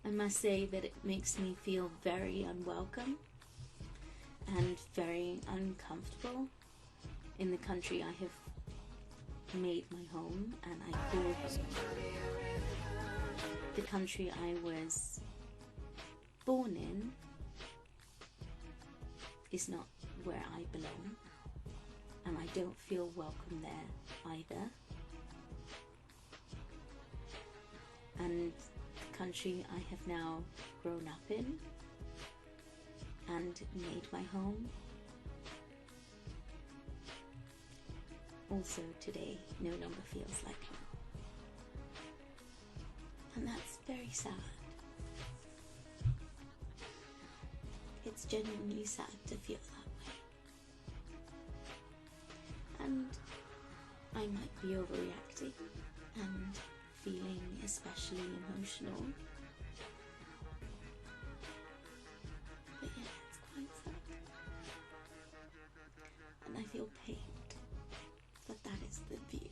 I must say that it makes me feel very unwelcome and very uncomfortable in the country I have made my home and I call home. The country I was born in is not where I belong, and I don't feel welcome there either. And the country I have now grown up in and made my home also today no longer feels like home. And that's very sad. It's genuinely sad to feel that way. And I might be overreacting and feeling especially emotional. But yeah, it's quite sad. And I feel pained that that is the view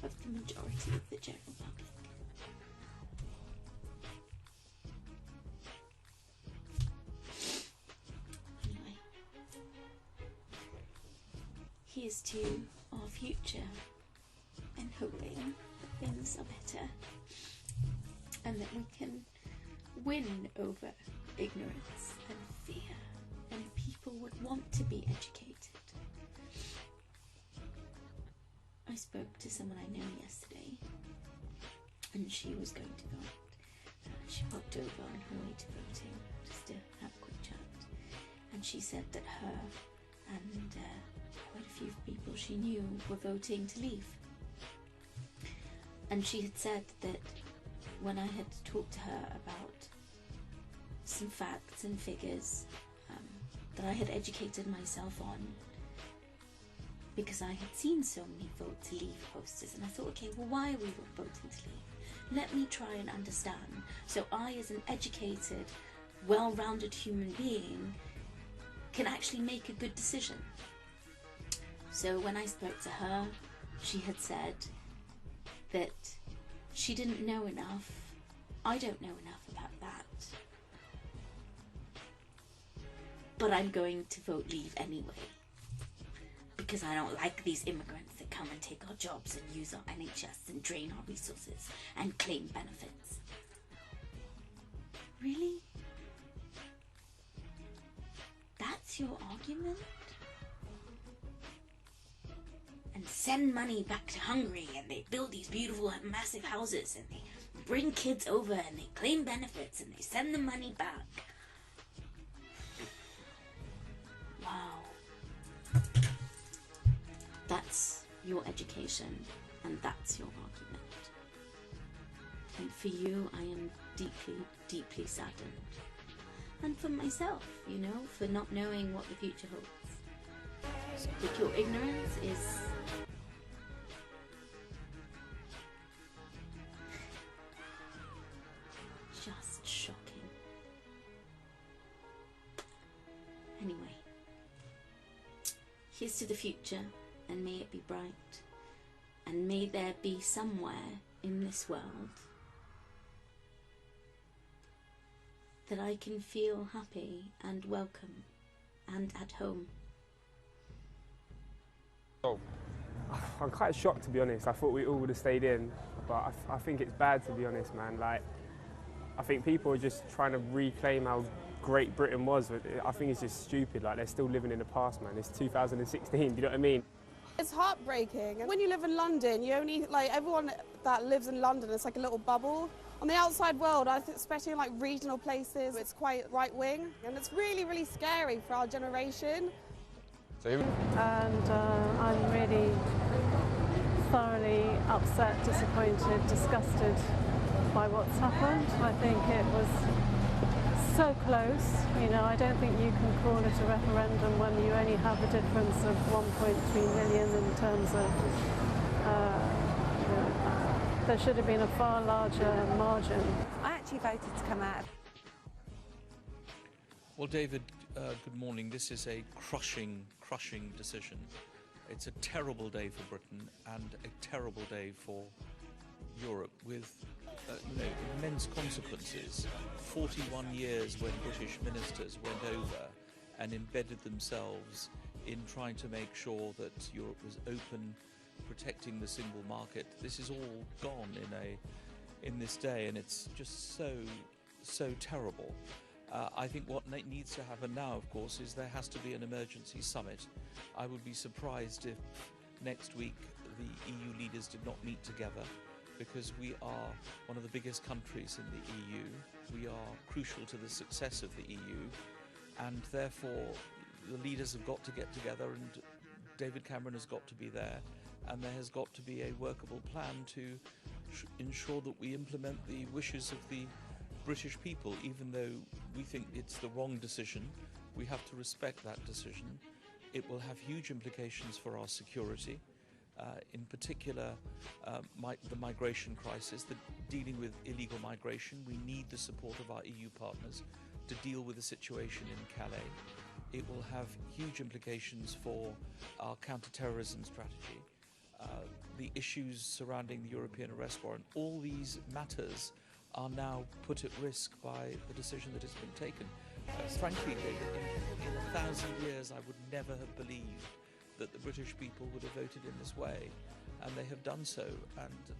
of the majority of the general public. Anyway, here's to our future and hoping that things are better and that we can win over ignorance and fear and people would want to be educated. I spoke to someone I know yesterday and she was going to vote. She popped over on her way to voting just to have a quick chat, and she said that her and quite a few people she knew were voting to leave. And she had said that when I had talked to her about some facts and figures that I had educated myself on, because I had seen so many vote to leave posters, and I thought, okay, well, why are we voting to leave? Let me try and understand, so I, as an educated, well-rounded human being, can actually make a good decision. So when I spoke to her, she had said that she didn't know enough. I don't know enough about that. But I'm going to vote leave anyway, because I don't like these immigrants that come and take our jobs and use our NHS and drain our resources and claim benefits. Really? That's your argument? And send money back to Hungary, and they build these beautiful massive houses, and they bring kids over and they claim benefits and they send the money back. Wow. That's your education and that's your argument. And for you, I am deeply, deeply saddened. And for myself, you know, for not knowing what the future holds. But your ignorance is just shocking. Anyway, here's to the future, and may it be bright, and may there be somewhere in this world that I can feel happy and welcome and at home. Oh, I'm quite shocked, to be honest. I thought we all would have stayed in, but I think it's bad, to be honest, man. Like, I think people are just trying to reclaim how great Britain was. I think it's just stupid. Like, they're still living in the past, man. It's 2016, do you know what I mean? It's heartbreaking. When you live in London, you only, like, everyone that lives in London, it's like a little bubble. On the outside world, I think, especially in like regional places, it's quite right-wing, and it's really, really scary for our generation. And I'm really thoroughly upset, disappointed, disgusted by what's happened. I think it was so close. You know, I don't think you can call it a referendum when you only have a difference of 1.3 million in terms of, there should have been a far larger margin. I actually voted to come out. Well, David, good morning. This is a crushing decision. It's a terrible day for Britain and a terrible day for Europe, with immense consequences. 41 years when British ministers went over and embedded themselves in trying to make sure that Europe was open, protecting the single market. This is all gone in this day, and it's just so terrible. I think what needs to happen now, of course, is there has to be an emergency summit. I would be surprised if next week the EU leaders did not meet together, because we are one of the biggest countries in the EU. We are crucial to the success of the EU, and therefore the leaders have got to get together, and David Cameron has got to be there, and there has got to be a workable plan to ensure that we implement the wishes of the British people. Even though we think it's the wrong decision, we have to respect that decision. It will have huge implications for our security, in particular the migration crisis, dealing with illegal migration. We need the support of our EU partners to deal with the situation in Calais. It will have huge implications for our counter-terrorism strategy, the issues surrounding the European arrest warrant. All these matters are now put at risk by the decision that has been taken. Frankly, in 1,000 years, I would never have believed that the British people would have voted in this way, and they have done so. And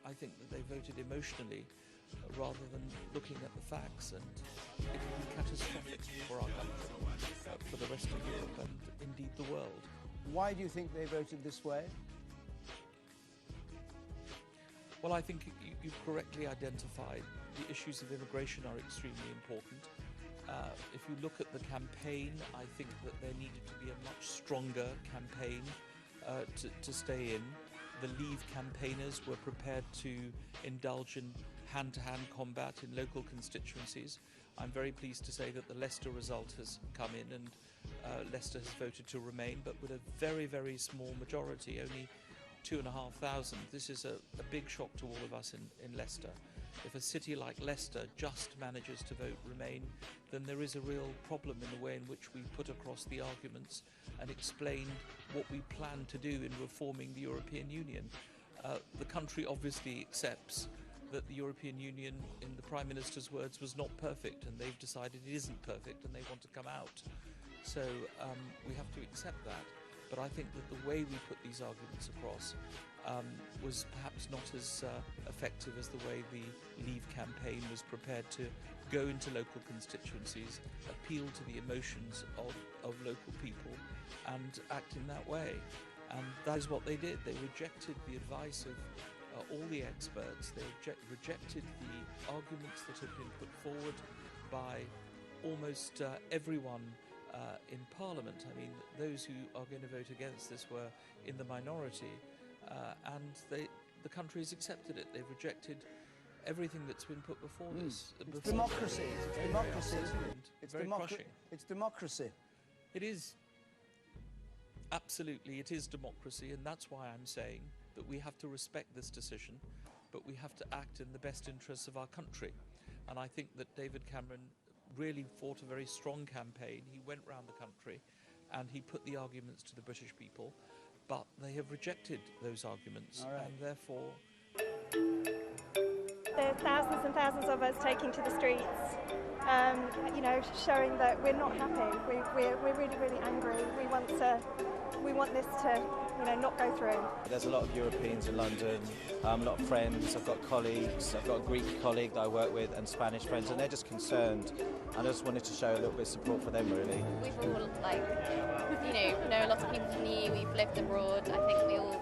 I think that they voted emotionally rather than looking at the facts, and it will be catastrophic for our country, for the rest of Europe, and indeed the world. Why do you think they voted this way? Well, I think you've correctly identified the issues of immigration are extremely important. If you look at the campaign, I think that there needed to be a much stronger campaign to stay in. The Leave campaigners were prepared to indulge in hand-to-hand combat in local constituencies. I'm very pleased to say that the Leicester result has come in, and Leicester has voted to remain, but with a very, very small majority, only 2,500. This is a big shock to all of us in Leicester. If a city like Leicester just manages to vote Remain, then there is a real problem in the way in which we put across the arguments and explain what we plan to do in reforming the European Union. The country obviously accepts that the European Union, in the Prime Minister's words, was not perfect, and they've decided it isn't perfect and they want to come out. So we have to accept that. But I think that the way we put these arguments across was perhaps not as effective as the way the Leave campaign was prepared to go into local constituencies, appeal to the emotions of local people, and act in that way. And that is what they did. They rejected the advice of all the experts. They rejected the arguments that had been put forward by almost everyone in Parliament. I mean, those who are going to vote against this were in the minority, and the country has accepted it. They've rejected everything that's been put before this. It's democracy. It's democracy, isn't it? It's democracy. It is. Absolutely, it is democracy, and that's why I'm saying that we have to respect this decision, but we have to act in the best interests of our country. And I think that David Cameron really fought a very strong campaign. He went round the country and he put the arguments to the British people, but they have rejected those arguments, and therefore... There are thousands and thousands of us taking to the streets, showing that we're not happy. We're really, really angry. We want this to, not go through. There's a lot of Europeans in London, a lot of friends. I've got colleagues. I've got a Greek colleague that I work with, and Spanish friends, and they're just concerned. And I just wanted to show a little bit of support for them, really. We've all, know a lot of people from the EU. We've lived abroad. I think we all,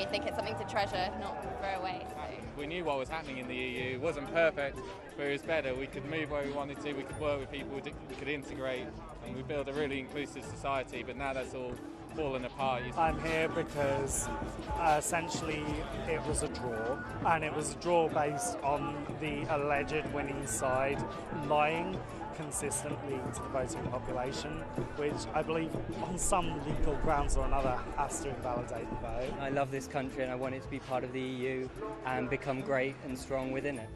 think it's something to treasure, not throw away. So. We knew what was happening in the EU. It wasn't perfect, but it was better. We could move where we wanted to. We could work with people. We could integrate, and we build a really inclusive society. But now that's all fallen apart. I'm here because essentially it was a draw, and it was a draw based on the alleged winning side lying consistently to the voting population, which I believe on some legal grounds or another has to invalidate the vote. I love this country and I want it to be part of the EU and become great and strong within it.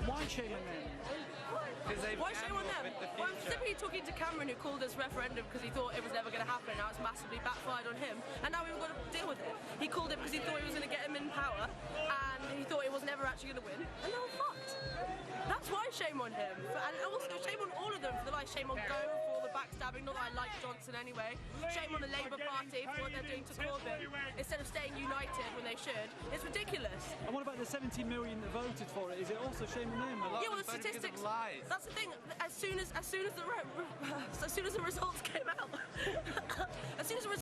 Why shame on them? Why shame on them? Well, I'm specifically talking to Cameron, who called this referendum because he thought it was never going to happen. Now it's massively backfired on him, and now we've got to deal with it. He called it because he thought it was going to get him in power, and he thought it was never actually going to win, and now we're fucked. That's why shame on him, and also shame on all of them for the life. Shame on Gove for all the backstabbing. Not that I like Johnson anyway. Shame on the Labour Party for what they're doing to Corbyn instead of staying united when they should. It's ridiculous. And what about the 17 million that voted for it? Is it also shame on them? Yeah, well, the statistics. That's the thing. As soon as the results came out, as soon as the